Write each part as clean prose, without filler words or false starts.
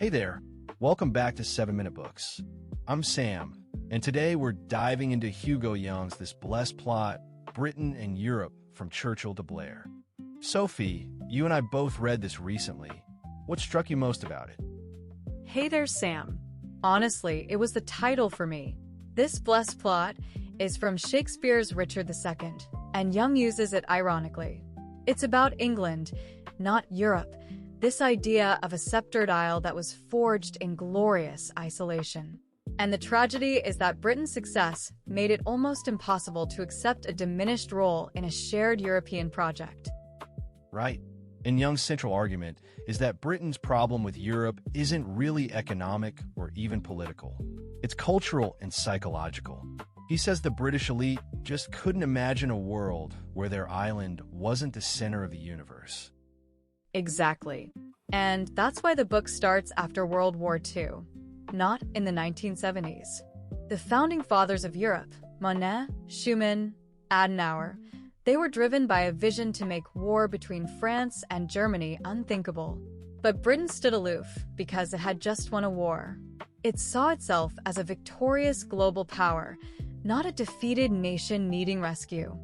Hey there, welcome back to 7 Minute Books. I'm Sam, and today we're diving into Hugo Young's This Blessed Plot, Britain and Europe from Churchill to Blair. Sophie, you and I both read this recently. What struck you most about it? Hey there, Sam. Honestly, it was the title for me. This Blessed Plot is from Shakespeare's Richard II, and Young uses it ironically. It's about England, not Europe. This idea of a sceptred isle that was forged in glorious isolation. And the tragedy is that Britain's success made it almost impossible to accept a diminished role in a shared European project. Right. And Young's central argument is that Britain's problem with Europe isn't really economic or even political. It's cultural and psychological. He says the British elite just couldn't imagine a world where their island wasn't the center of the universe. Exactly. And that's why the book starts after World War II, not in the 1970s. The founding fathers of Europe, Monnet, Schumann, Adenauer, they were driven by a vision to make war between France and Germany unthinkable. But Britain stood aloof because it had just won a war. It saw itself as a victorious global power, not a defeated nation needing rescue.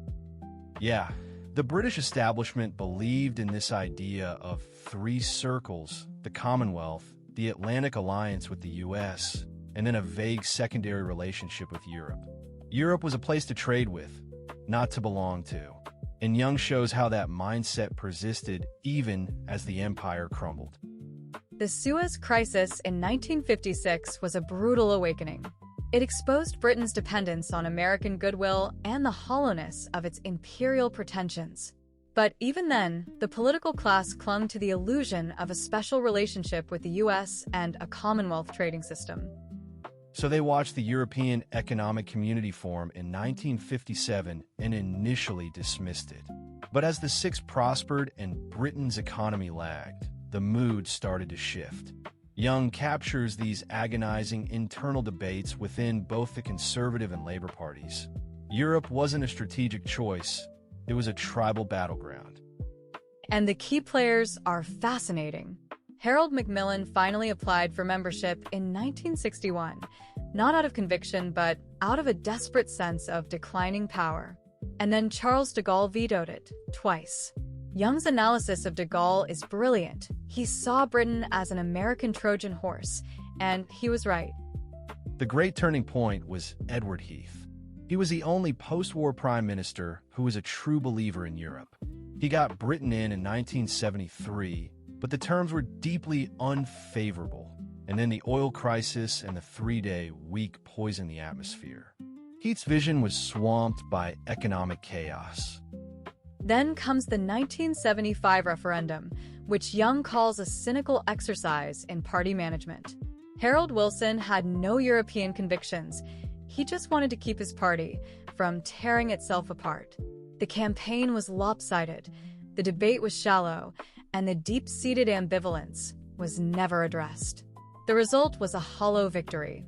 Yeah. The British establishment believed in this idea of three circles: the Commonwealth, the Atlantic Alliance with the US, and then a vague secondary relationship with Europe. Europe was a place to trade with, not to belong to. And Young shows how that mindset persisted even as the empire crumbled. The Suez Crisis in 1956 was a brutal awakening. It exposed Britain's dependence on American goodwill and the hollowness of its imperial pretensions. But even then, the political class clung to the illusion of a special relationship with the US and a Commonwealth trading system. So they watched the European Economic Community form in 1957 and initially dismissed it. But as the Six prospered and Britain's economy lagged, the mood started to shift. Young captures these agonizing internal debates within both the Conservative and Labour parties. Europe wasn't a strategic choice, it was a tribal battleground. And the key players are fascinating. Harold Macmillan finally applied for membership in 1961, not out of conviction, but out of a desperate sense of declining power. And then Charles de Gaulle vetoed it, twice. Young's analysis of de Gaulle is brilliant. He saw Britain as an American Trojan horse, and he was right. The great turning point was Edward Heath. He was the only post-war prime minister who was a true believer in Europe. He got Britain in 1973, but the terms were deeply unfavorable, and then the oil crisis and the three-day week poisoned the atmosphere. Heath's vision was swamped by economic chaos. Then comes the 1975 referendum, which Young calls a cynical exercise in party management. Harold Wilson had no European convictions. He just wanted to keep his party from tearing itself apart. The campaign was lopsided, the debate was shallow, and the deep-seated ambivalence was never addressed. The result was a hollow victory.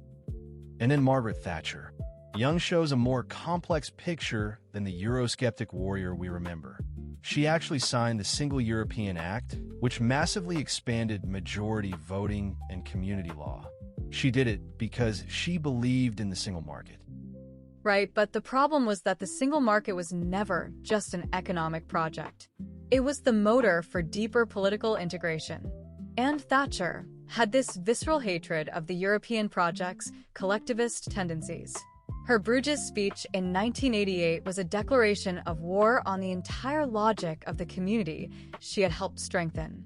And then Margaret Thatcher. Young shows a more complex picture than the Eurosceptic warrior we remember. She actually signed the Single European Act, which massively expanded majority voting and community law. She did it because she believed in the single market. Right, but the problem was that the single market was never just an economic project. It was the motor for deeper political integration. And Thatcher had this visceral hatred of the European project's collectivist tendencies. Her Bruges speech in 1988 was a declaration of war on the entire logic of the community she had helped strengthen.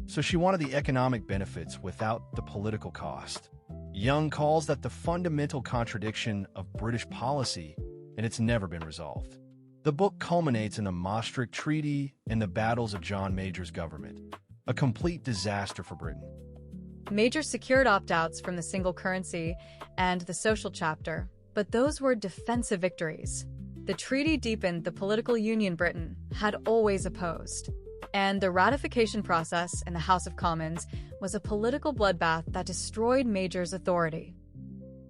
So she wanted the economic benefits without the political cost. Young calls that the fundamental contradiction of British policy, and it's never been resolved. The book culminates in the Maastricht Treaty and the battles of John Major's government, a complete disaster for Britain. Major secured opt-outs from the single currency and the social chapter, but those were defensive victories. The treaty deepened the political union Britain had always opposed. And the ratification process in the House of Commons was a political bloodbath that destroyed Major's authority.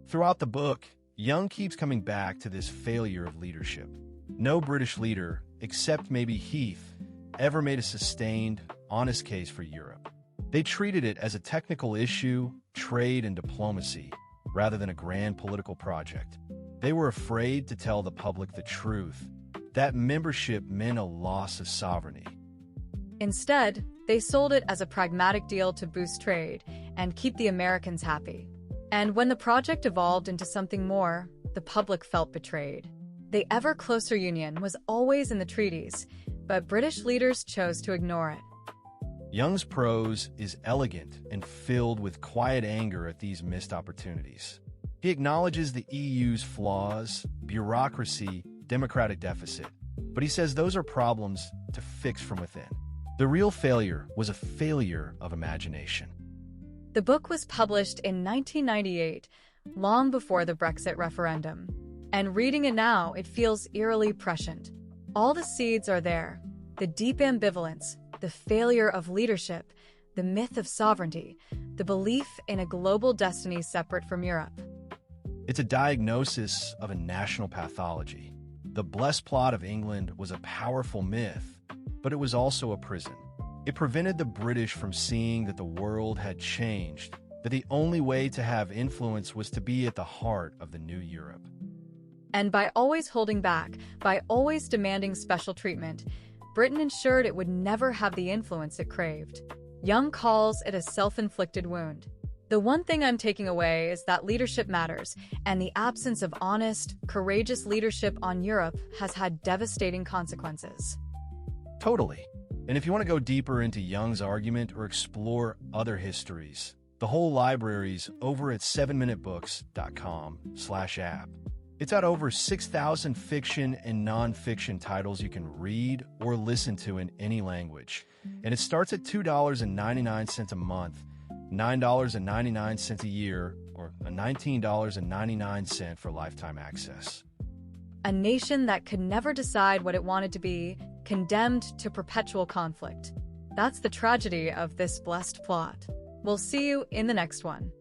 Throughout the book, Young keeps coming back to this failure of leadership. No British leader, except maybe Heath, ever made a sustained, honest case for Europe. They treated it as a technical issue, trade and diplomacy, rather than a grand political project. They were afraid to tell the public the truth, that membership meant a loss of sovereignty. Instead, they sold it as a pragmatic deal to boost trade and keep the Americans happy. And when the project evolved into something more, the public felt betrayed. The ever-closer union was always in the treaties, but British leaders chose to ignore it. Young's prose is elegant and filled with quiet anger at these missed opportunities. He acknowledges the EU's flaws, bureaucracy, democratic deficit, but he says those are problems to fix from within. The real failure was a failure of imagination. The book was published in 1998, long before the Brexit referendum. And reading it now, it feels eerily prescient. All the seeds are there. The deep ambivalence, the failure of leadership, the myth of sovereignty, the belief in a global destiny separate from Europe. It's a diagnosis of a national pathology. The blessed plot of England was a powerful myth, but it was also a prison. It prevented the British from seeing that the world had changed, that the only way to have influence was to be at the heart of the new Europe. And by always holding back, by always demanding special treatment, Britain ensured it would never have the influence it craved. Young calls it a self-inflicted wound. The one thing I'm taking away is that leadership matters, and the absence of honest, courageous leadership on Europe has had devastating consequences. Totally. And if you want to go deeper into Young's argument or explore other histories, the whole library's over at 7minutebooks.com/app. It's got over 6,000 fiction and non-fiction titles you can read or listen to in any language. And it starts at $2.99 a month, $9.99 a year, or $19.99 for lifetime access. A nation that could never decide what it wanted to be, condemned to perpetual conflict. That's the tragedy of this blessed plot. We'll see you in the next one.